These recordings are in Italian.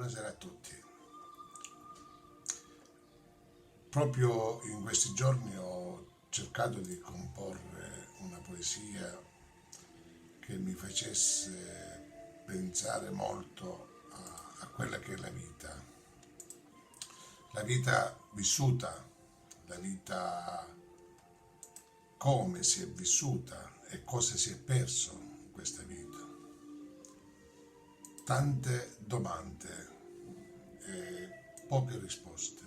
Buonasera a tutti. Proprio in questi giorni ho cercato di comporre una poesia che mi facesse pensare molto a quella che è la vita vissuta, la vita come si è vissuta e cosa si è perso in questa vita. Tante domande e poche risposte.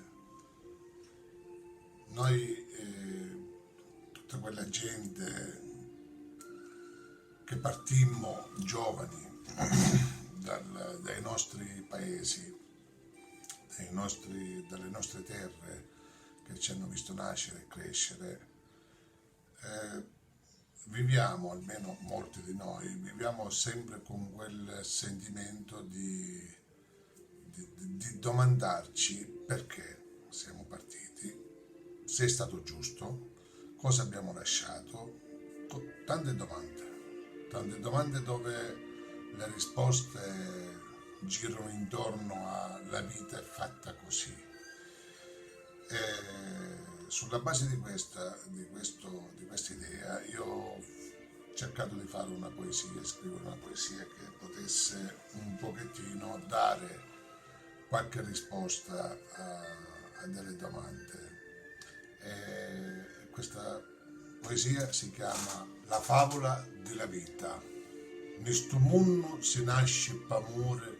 Noi, tutta quella gente che partimmo giovani dai nostri paesi, dalle nostre terre che ci hanno visto nascere e crescere, viviamo, almeno molti di noi, viviamo sempre con quel sentimento di domandarci perché siamo partiti, se è stato giusto, cosa abbiamo lasciato, tante domande dove le risposte girano intorno alla vita è fatta così. E sulla base di questa idea io ho cercato di fare una poesia, scrivere una poesia che potesse un pochettino dare qualche risposta a delle domande. E questa poesia si chiama La favola della vita. In sto mondo si nasce pamore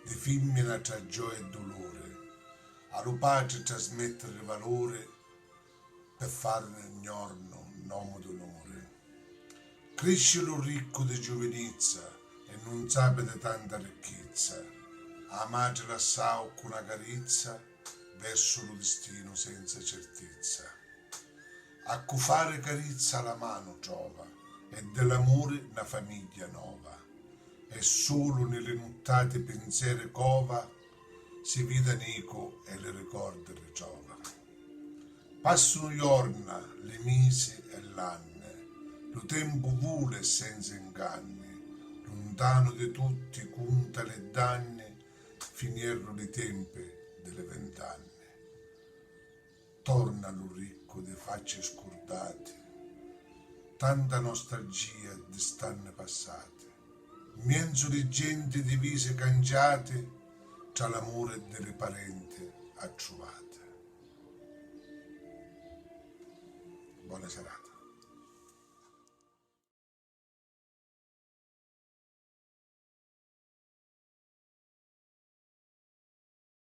di femmina tra gioia e dolore, allo padre trasmettere valore per farne un giorno un uomo d'onore. Cresce lo ricco di giovinezza e non sapete tanta ricchezza, a madre lassao con una carezza verso lo destino senza certezza. A cufare carezza la mano trova e dell'amore una famiglia nuova, e solo nelle nottate pensieri cova si vede nico e le ricorda ritrova. Passano i giorni, le mesi e l'anni, lo tempo vuole senza inganni, lontano di tutti conta le danni, finirono i tempi delle 20 anni. Torna lo ricco di facce scordate, tanta nostalgia di stanne passate, mienzo di gente di vise cangiate, tra l'amore delle parenti attrovate. Buona serata.